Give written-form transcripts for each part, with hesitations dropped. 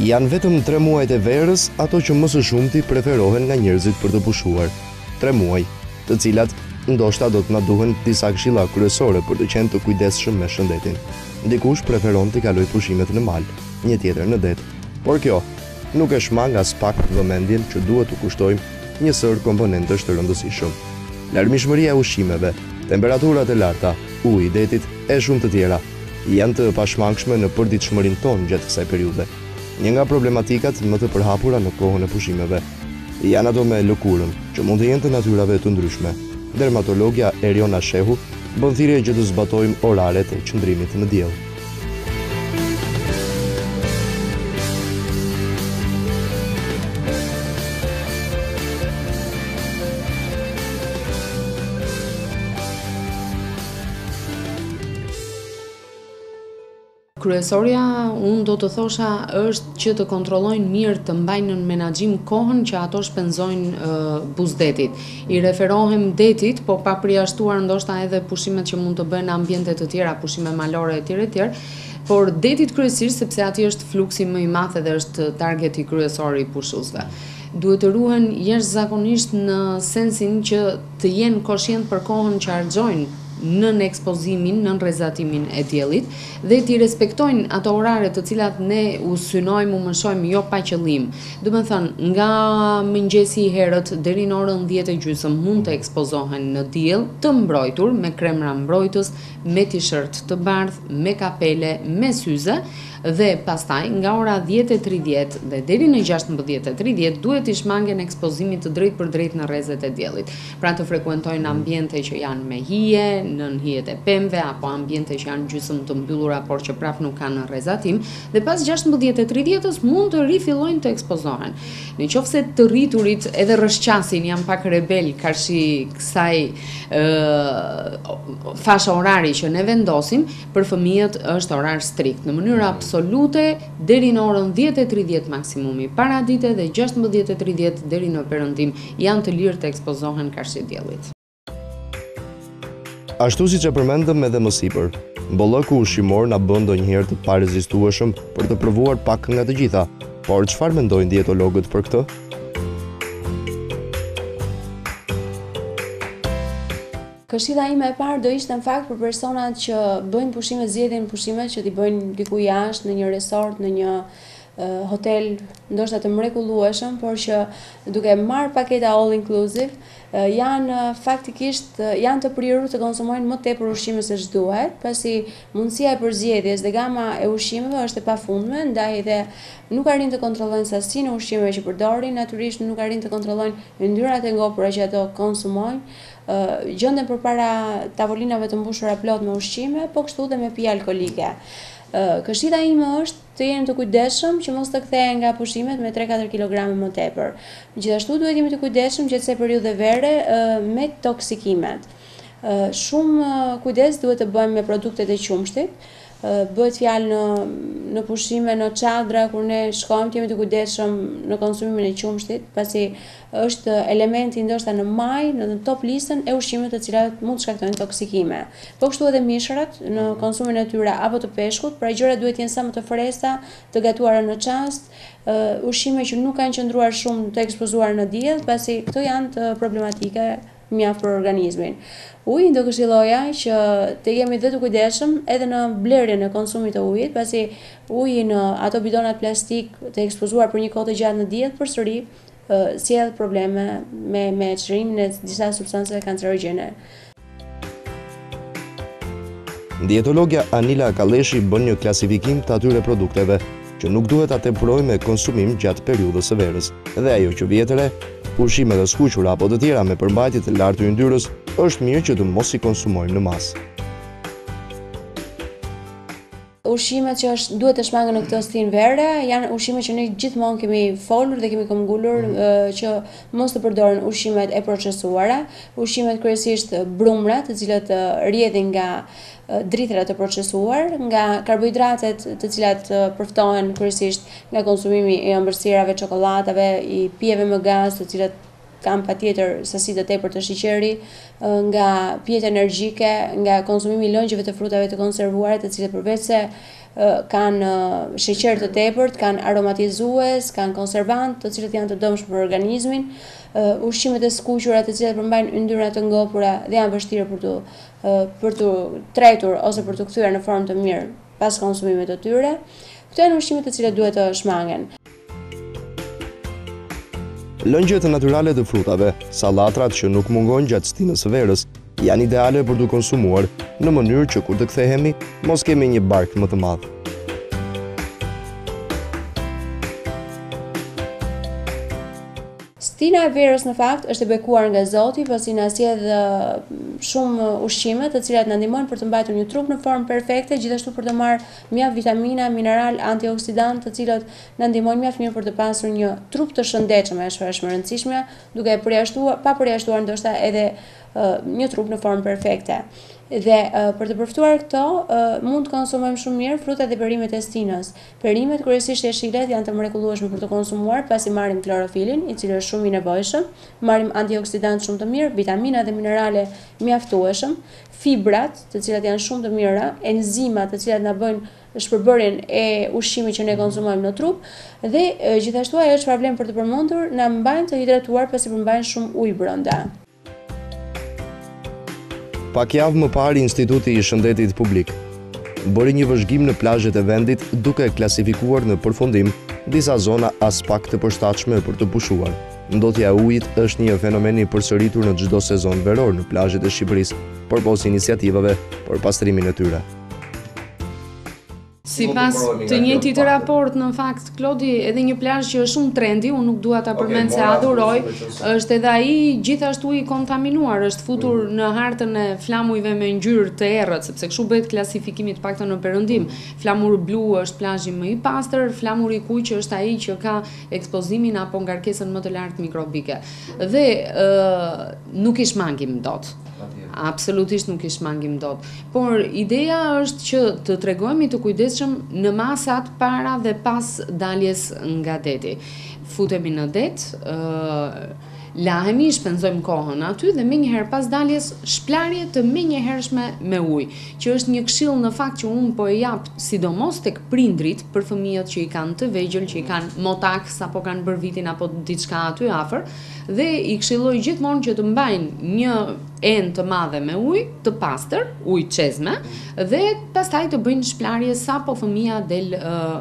Janë vetëm 3 muajt e verës ato që më së shumti preferohen nga njerëzit për të pushuar. 3 muaj, të cilat ndoshta do të na duhen disa këshilla kryesore për të qenë të kujdesshëm me shëndetin. Dikush preferon të kaloj pushimet në mal, një tjetër në det, por kjo nuk e shmang as pak vëmendjen që duhet të kushtojmë një sër komponentësh të rëndësishëm. Larmishmëria e ushqimeve, temperaturat e larta, uji i detit e shumë të tjera janë të pashmangshme në përditshmërinë tonë gjatë kësaj periudhe. Një nga problematikat më të përhapura në kohën e pushimeve janë ato me lëkurën, që mund të jenë të natyrave të ndryshme. Dermatologja Eriona Shehu bën thirrje që të zbatojmë oraret e qëndrimit në diell. Kryesorja, unë do të thosha, është që të kontrollojnë mirë, të mbajnë në menaxhim kohën që ato shpenzojnë buzdetit. I referohem detit, po pa përjashtuar ndoshta edhe pushimet që mund të bëhen në ambiente të tjera, pushime malore etj. Por detit kryesisht sepse aty është fluksi më i madh dhe është targeti kryesor i pushuesve. Duhet të ruhen jashtëzakonisht në sensin që të jenë koshient për kohën që harxojnë nën ekspozimin, nën rrezatimin e diellit dhe t'i respektojnë ato orare të cilat ne u synojmë, u mëshojmë jo pa qëllim. Do të thënë, nga mëngjesi i herët deri në orën 10:30 mund të ekspozohen në diell, të mbrojtur me kremra mbrojtës, me t-shirt të bardhë, me kapele, me syze dhe pastaj nga ora 10:30 dhe deri në 16:30 duhet i shmangen ekspozimit të drejt për drejt në rrezet e diellit. Pra të frekuentojnë ambiente që janë me hije, nën hijet e pemëve apo ambiente që janë gjysmë të mbyllura por që prap nuk kanë rrezatim dhe pas 16:30 mund të rifillojnë të ekspozohen. Nëse të rriturit edhe rrëshqasin janë pak rebel karshi kësaj fasha orari që ne vendosim, për fëmijët është orar strikt në mënyrë absolute deri në orën 10:30 maksimumi paradite dhe 16:30 deri në perëndim janë të lirë të ekspozohen karshi diellit. Ashtu siç e përmendëm edhe më sipër, bollëku ushqimor na bën ndonjëherë të parezistueshëm për të provuar pak nga të gjitha. Por çfarë mendojnë dietologët për këtë? Këshilla ime e parë do ishte në fakt për personat që bëjnë pushime, zgjedhin pushime që t'i bëjnë diku jashtë, në një resort, në një hotel, ndoshta të mrekullueshëm, por që duke marrë paketa all inclusive, janë faktikisht janë të prirur të konsumojnë më tepër ushqime se ç'duhet, pasi mundësia e përzgjedhjes dhe gama e ushqimeve është e pafundme, ndaj dhe nuk arrin të kontrollojnë sasinë e ushqimeve që përdorin, natyrisht nuk arrin të kontrollojnë yndyrrat e ngopura që ato konsumojnë. Gjenden përpara tavolinave të mbushura plot me ushqime, po kështu dhe me pije alkolike. Këshilla ime është të jeni të kujdesshëm që mos të kthehen nga pushimet me 3-4 kg më tepër. Gjithashtu duhet jemi të kujdesshëm gjatë kësaj periudhe vere me toksikimet. Shumë kujdes duhet të bëjmë me produktet e qumshtit. Bëhet fjalë në pushime, në çadra, kur ne shkojmë të jemi të kujdesshëm në konsumimin e qumshtit, pasi është elementi ndoshta në maj, në top listën e ushqimeve të cilat mund të shkaktojnë toksikime. Po kështu edhe mishrat në konsumin e tyre apo të peshkut, pra gjërat duhet jenë sa më të freskëta, të gatuara në çast, ushqime që nuk kanë qëndruar shumë të ekspozuar në diell, pasi këto janë të problematike mjaft për organizmin. Ujin do këshilloja që të jemi dhe të kujdesshëm edhe në blerjen e konsumit të ujit, pasi uji në ato bidonat plastik të ekspozuar për një kohë të gjatë në diell përsëri sjell probleme me çrrimin e disa substancave kancerogjene. Dietologja Anila Kalleshi bën një klasifikim të atyre produkteve që nuk duhet ta tepërojmë me konsumim gjatë periudhës së verës. Dhe ajo që vjen re, pushime të skuqura apo të tjera me përmbajtje të lartë të yndyrës, është mirë që të mos i konsumojmë në masë. Ushqimet që duhet të shmangen në këtë stin vere janë ushqime që ne gjithmonë kemi folur dhe kemi këmbgulur që mos të përdoren ushqimet e procesuara, ushqimet kryesisht brumrat, të cilat rrjedhin nga dritrat të procesuar, nga karbohidratet të cilat përftohen kryesisht nga konsumimi i ëmbëlsirave, çokoladave, i pijeve me gaz, të cilat kanë patjetër sasi të tepër të sheqeri, nga pijet energjike, nga konsumimi i lëngjeve të frutave të konservuara, të cilat përveç se kanë sheqer të tepërt, kanë aromatizues, kanë konservant, të cilët janë të dëmshëm për organizmin, ushqimet e skuqura të cilat përmbajnë yndyra të ngopura dhe janë vështirë për të tretur ose për të kthyer në formë të mirë pas konsumimit të tyre. Këto janë ushqimet të cilat duhet të shmangen. Lëngjet natyrale të frutave, sallatrat që nuk mungojnë gjatë stinës së verës, janë ideale për të konsumuar në mënyrë që kur të kthehemi, mos kemi një bark më të madh. Stina e verës në fakt është e bekuar nga Zoti, pasi na sjell shumë ushqime të cilat na ndihmojnë për të mbajtur një trup në formë perfekte, gjithashtu për të marrë mjaft vitamina, mineral, antioksidant, të cilat na ndihmojnë mjaft mirë për të pasur një trup të shëndetshëm, është e rëndësishme, duke pa përjashtuar ndoshta edhe një trup në formë perfekte. Dhe për të përfituar këto, mund të konsumojmë shumë mirë frutat dhe perimet e stinës. Perimet, kryesisht jeshillet, janë të mrekullueshme për të konsumuar, pasi marrim klorofilin, i cili është shumë i nevojshëm, marrim antioksidant shumë të mirë, vitamina dhe minerale mjaftueshëm, fibrat, të cilat janë shumë të mira, enzimat, të cilat na bëjnë shpërbërjen e ushqimit që ne konsumojmë në trup, dhe gjithashtu ajo është problem për të përmendur, na mbajnë të hidratuar pasi përmbajnë shumë ujë brenda. Pak javë më parë, Instituti i Shëndetit Publik bëri një vëzhgim në plazhet e vendit duke klasifikuar në përfundim disa zona as pak të përshtatshme për të pushuar. Ndotja e ujit është një fenomen i përsëritur në çdo sezon veror në plazhet e Shqipërisë, përpos iniciativave për pastrimin e tyre. Sipas të njëjtit raport, në fakt, Klodi, edhe një plazh që është shumë trendi, unë nuk dua ta përmend se adhuroj, është edhe ai gjithashtu i kontaminuar, është futur në hartën e flamujve me ngjyrë të errët, sepse kështu bëhet klasifikimi të paktën në Perëndim. Flamuri blu është plazhi më i pastër, flamuri kuq është ai që ka ekspozimin apo ngarkesën më të lartë mikrobike. Dhe nuk i shmangim dot. Absolutisht nuk i shmangim dot. Por ideja është që të tregojmë të kujdesshëm në masat para dhe pas daljes nga deti. Futemi në det, lahemi, shpenzojmë kohën aty dhe menjëherë pas daljes shplarje të menjëhershme me ujë, që është një këshill në fakt që unë po e jap sidomos tek prindrit për fëmijët që i kanë të vegjël, që i kanë motak apo kanë bërë vitin apo diçka aty afër, dhe i këshilloj gjithmonë që të mbajnë një enë të madhe me ujë të pastër, ujë çezme, dhe pastaj të bëjnë shplarje sapo fëmia del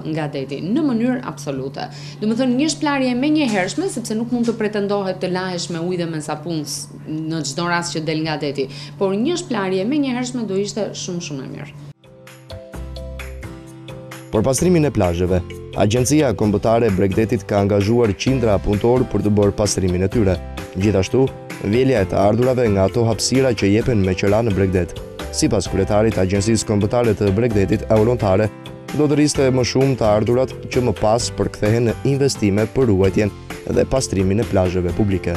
nga deti, në mënyrë absolute. Domethënë një shplarje menjëhershme, sepse nuk mund të pretendohet të lahesh me ujë dhe me sapun në çdo rast që del nga deti, por një shplarje menjëhershme do ishte shumë e mirë. Për pastrimin e plazheve, Agjencia Kombëtare e Bregdetit ka angazhuar qindra punëtor për të bërë pastrimin e tyre. Gjithashtu, vjelja e të ardhurave nga ato hapësira që jepen me qëra në Bregdet. Sipas kryetarit Agjencisë Kombëtare të Bregdetit, Eurontare, do të rriste më shumë të ardhurat që më pas përkthehen në investime për ruajtjen dhe pastrimin e plazheve publike.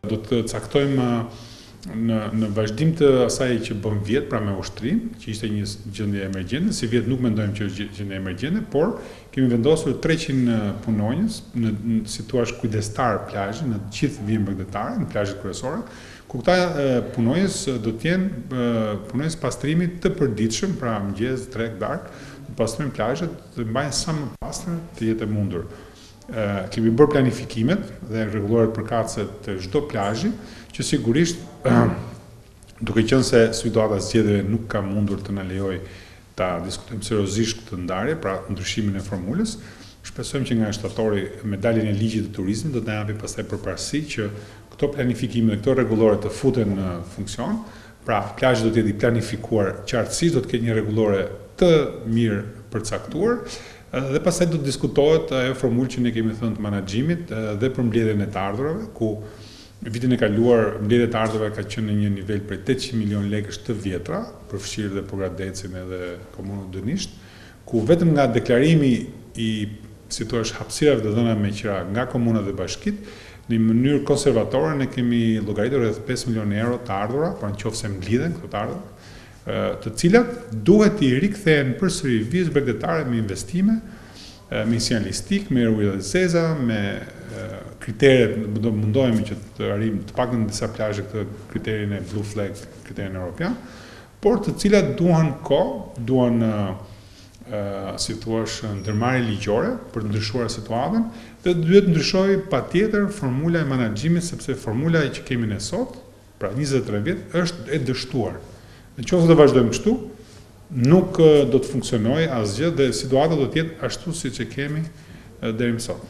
Do të caktojmë në vazhdim të asaj që bën vjet, pra me ushtrim, që ishte një gjendje emergjente, si vjet nuk mendojmë që është gjendje emergjente, por kemi vendosur 300 punonjës në situash kujdestar plazhi në të gjithë vijën bregdetare, në plazhet kryesore, ku këta punonjës do të jenë punonjës pastrimit të përditshëm, pra mëngjes, drekë, darkë, të pastrojnë plazhet, të mbajnë sa më pastër të jetë e mundur. Kemi bërë planifikimet dhe rregulloret përkatëse të çdo plazhi, që sigurisht, duke qenë se situata zgjedhjeve nuk ka mundur të na lejojë ta diskutojmë seriozisht këtë ndarje, pra ndryshimin e formulës, shpresojmë që nga shtatori me daljen e ligjit të turizmit do të na japi pastaj përparësi që këto planifikime dhe këto rregullore të futen në funksion, pra plazhi do të jetë i planifikuar qartësisht, do të ketë një rregullore të mirë përcaktuar. Dhe pastaj do të diskutohet ajo formulë që ne kemi thënë të menaxhimit dhe për mbledhjen e të ardhurave, ku vitin e kaluar mbledhja e të ardhurave ka qenë në një nivel prej 800 milion lekësh të vjetra, përfshirë dhe Pogradecin edhe komunën Dënisht, ku vetëm nga deklarimi i hapësirave të dhëna me qira nga komuna dhe bashkit, në mënyrë konservatore ne kemi llogaritur rreth 5 milionë euro të ardhura, pra nëse mblidhen këto të ardhura, të cilat duhet i rikthehen përsëri vijës bregdetare me investime, me sinjalistik, me ujë dhe zeza, me kriteret, do mundohemi që të arrijmë të paktën disa plazhe këtë kriterin e Blue Flag, kriterin evropian, por të cilat duan kohë, duan si thuash ndërmarrje ligjore për të ndryshuar situatën dhe duhet ndryshoj patjetër formula e menaxhimit sepse formula që kemi ne sot, pra 23 vjet, është e dështuar. Nëse do vazhdojmë kështu, nuk do të funksionojë asgjë dhe situata do të jetë ashtu siç e kemi deri më sot.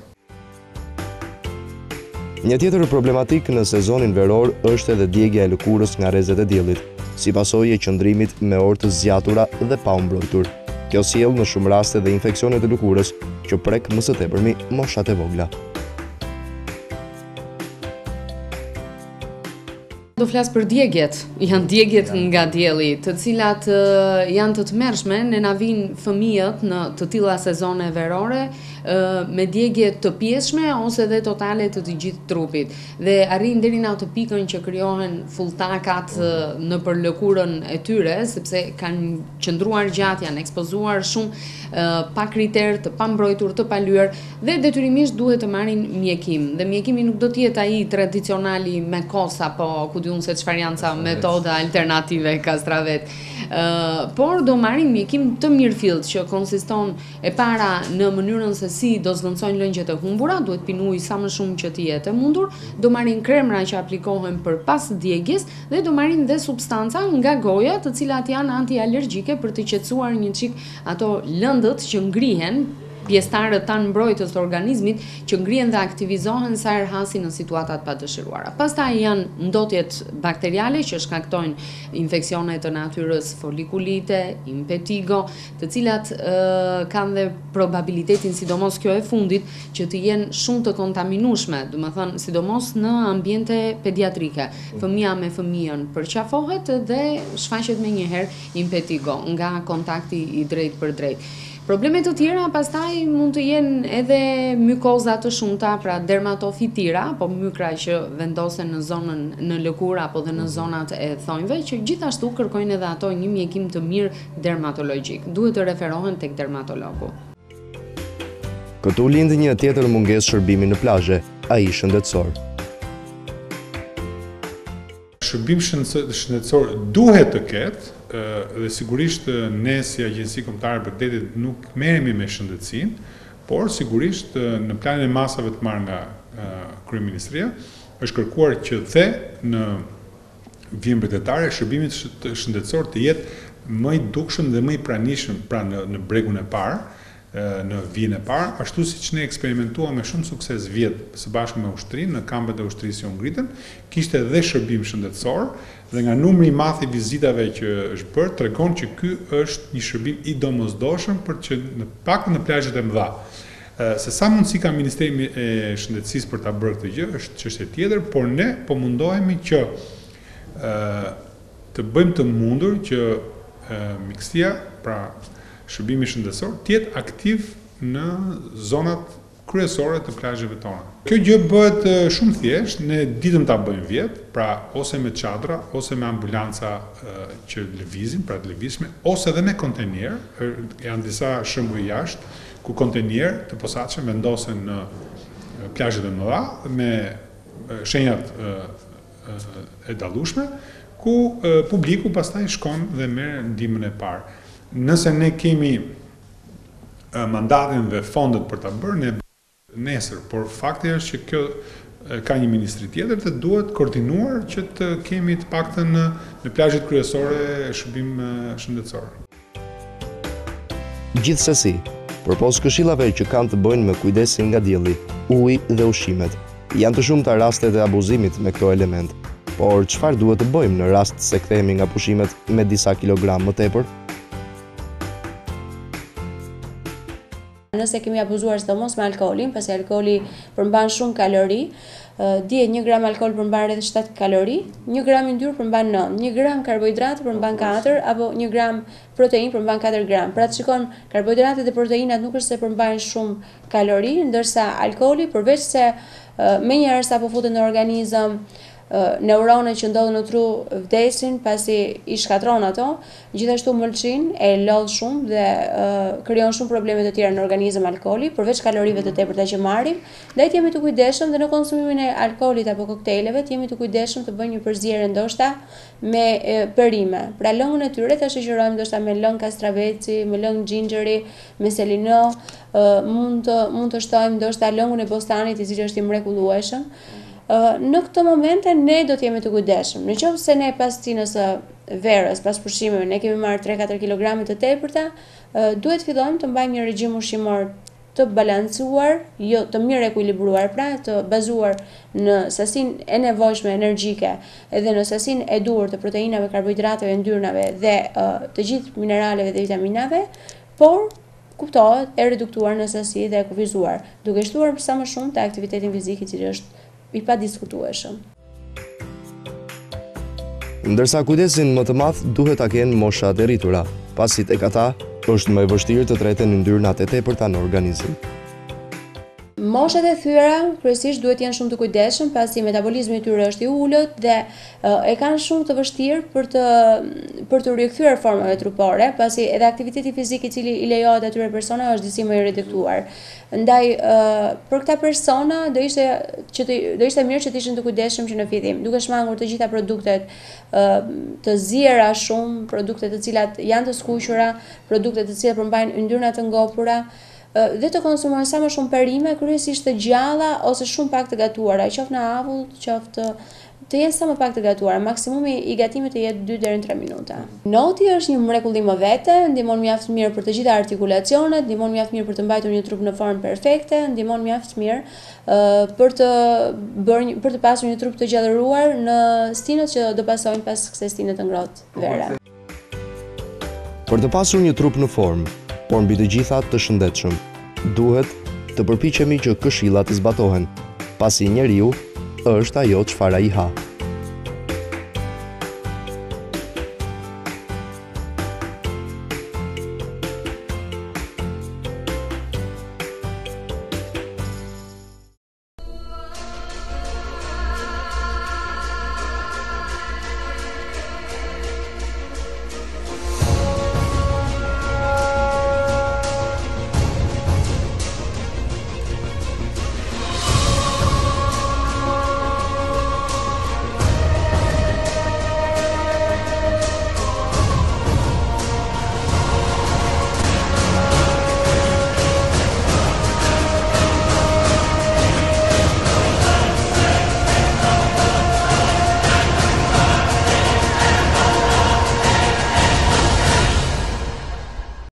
Një tjetër problematik në sezonin veror është edhe djegja e lëkurës nga rrezet e diellit, si pasojë e qëndrimit me orë të zgjatura dhe pa u mbrojtur. Kjo sjell në shumë raste dhe infeksione të lëkurës që prek më së tepërmi moshat e vogla. Do flas për djegjet, janë djegjet nga dielli, të cilat janë të tmerrshme, ne na vinë fëmijët në të tilla sezone verore me djegje të pjeshme ose dhe totale të gjithë trupit dhe arrin deri në atë pikën që krijohen fulltakat në për lëkurën e tyre sepse kanë qëndruar gjatë, janë ekspozuar shumë pa kriter, të pambrojtur, të palyer dhe detyrimisht duhet të marrin mjekim. Dhe mjekimi nuk do të jetë ai tradicionali me kosa, po ku diun se çfarë janë ca metoda alternative kastravet. Por do marrin mjekim të mirëfillt që konsiston e para në mënyrën se si do zlëncojnë lëngjet e humbura, duhet pinu ujë sa më shumë që të jetë e mundur, do marrin kremra që aplikohen për pas djegjes dhe do marrin dhe substanca nga goja të cilat janë antialergjike për të qetësuar një çik ato lëndët që ngrihen, pjesëtarët tanë mbrojtës të organizmit që ngrihen dhe aktivizohen sa herë hasin në situatat pa dëshiruara. Pastaj janë ndotjet bakteriale që shkaktojnë infeksione të natyrës folikulite, impetigo, të cilat kanë dhe probabilitetin, sidomos kjo e fundit, që të jenë shumë të kontaminueshme, do të thënë sidomos në ambiente pediatrike. Fëmia me fëmijën përqafohet dhe shfaqet me njëherë impetigo nga kontakti i drejt për drejt. Problemet të tjera pastaj mund të jenë edhe mykoza të shumta, pra dermatofitira, apo mykra që vendosen në zonën në lëkurë apo dhe në zonat e thonjve, që gjithashtu kërkojnë edhe ato një mjekim të mirë dermatologjik. Duhet të referohen tek dermatologu. Këtu lind një tjetër mungesë shërbimi në plazhe, ai shëndetësor. Shërbim shëndetësor duhet të ketë, dhe sigurisht ne si Agjenci Kombëtare për Detit nuk merremi me shëndetësinë, por sigurisht në planin e masave të marrë nga Kryeministria është kërkuar që dhe në vijën mbretërore shërbimi shëndetësor të jetë më i dukshëm dhe më i pranishëm pra në bregun e parë, në vijën e parë, ashtu siç ne eksperimentuam me shumë sukses vjet së bashku me ushtrinë në kampet e ushtrisë që u ngritën, kishte edhe shërbim shëndetësor dhe nga numri i madh i vizitave që është bërë tregon që ky është një shërbim i domosdoshëm për që në paktën në plazhet e mëdha. Se sa mundësi ka Ministeri e Shëndetësisë për ta bërë këtë gjë është çështje tjetër, por ne po mundohemi që të bëjmë të mundur që mjekësia, pra shërbimi shëndetësor, të jetë aktiv në zonat kryesore të plazheve tona. Kjo gjë bëhet shumë thjesht, ne ditën ta bëjmë vjet, pra ose me çadra, ose me ambulanca që lëvizin, pra të lëvizshme, ose edhe me kontenier, janë disa shembuj jashtë, ku kontenier të posaçëm vendosen në plazhet e mëdha me shenjat e dallueshme, ku publiku pastaj shkon dhe merr ndihmën e parë. Nëse ne kemi mandatin dhe fondet për ta bërë, ne nesër, por fakti është që kjo ka një ministri tjetër dhe duhet koordinuar që të kemi të paktën në plazhet kryesore shërbim shëndetësor. Gjithsesi, përpos këshillave që kanë të bëjnë me kujdesin nga dielli, uji dhe ushqimet, janë të shumta rastet e abuzimit me këto element. Por çfarë duhet të bëjmë në rast se kthehemi nga pushimet me disa kilogram më tepër? Nëse kemi abuzuar sidomos me alkoolin, pasi alkooli përmban shumë kalori, dihet 1 gram alkool përmban rreth 7 kalori, 1 gram yndyrë përmban 9, 1 gram karbohidrat përmban 4 apo 1 gram protein përmban 4 gram. Pra të shikon, karbohidratet dhe proteinat nuk është se përmbajnë shumë kalori, ndërsa alkooli përveç se menjëherë sapo futet në organizëm neuronet që ndodhen në tru vdesin pasi i shkatron ato, gjithashtu mëlçin e lodh shumë dhe krijon shumë probleme të tjera në organizëm alkooli, përveç kalorive të tepërta që marrim, ndaj jemi të kujdesshëm dhe në konsumimin e alkoolit apo kokteleve, jemi të kujdesshëm të bëjmë një përzierje ndoshta me perime. Pra lëngun e tyre ta shoqërojmë ndoshta me lëng kastraveci, me lëng gjinxheri, me selino, mund të shtojmë ndoshta lëngun e bostanit, i cili është i mrekullueshëm. Në këto momente ne do të jemi të kujdesshëm. Në qoftë se ne pas cinës së verës, pas pushimeve, ne kemi marrë 3-4 kg të tepërta, duhet fillojmë të mbajmë një regjim ushqimor të balancuar, jo të mirë ekuilibruar, pra të bazuar në sasinë e nevojshme energjike edhe në sasinë e duhur të proteinave, karbohidrateve, yndyrnave dhe të gjithë mineraleve dhe vitaminave, por kuptohet e reduktuar në sasi dhe e kufizuar, duke shtuar sa më shumë te aktivitetin fizik i cili është i padiskutueshëm. Ndërsa kujdesin më të madh duhet ta kenë moshat e rritura, pasi tek ata është më e vështirë të treten yndyrnat e tepërta në organizëm. Moshat e thyera kryesisht duhet jenë shumë të kujdesshëm pasi metabolizmi i tyre është i ulët dhe e kanë shumë të vështirë për të rikthyer formave trupore, pasi edhe aktiviteti fizik i cili i lejohet atyre personave është disi më i reduktuar. Ndaj për këta persona do ishte mirë që të ishin të kujdesshëm që në fillim, duke shmangur të gjitha produktet të ziera shumë, produkte të cilat janë të skuqura, produkte të cilat përmbajnë yndyrna të ngopura, dhe të konsumojnë sa më shumë perime, kryesisht të gjalla ose shumë pak të gatuara, qoftë në avull, qoftë të jenë sa më pak të gatuara, maksimumi i gatimit të jetë 2 deri në 3 minuta. Noti është një mrekullim më vete, ndihmon mjaft mirë për të gjitha artikulacionet, ndihmon mjaft mirë për të mbajtur një trup në formë perfekte, ndihmon mjaft mirë për të pasur një trup të gjallëruar në stinët që do pasojnë pas kësaj stine të ngrohtë vere. Për të pasur një trup në formë, por mbi të gjitha të shëndetshëm, duhet të përpiqemi që këshillat të zbatohen, pasi njeriu është ajo çfarë ai ha.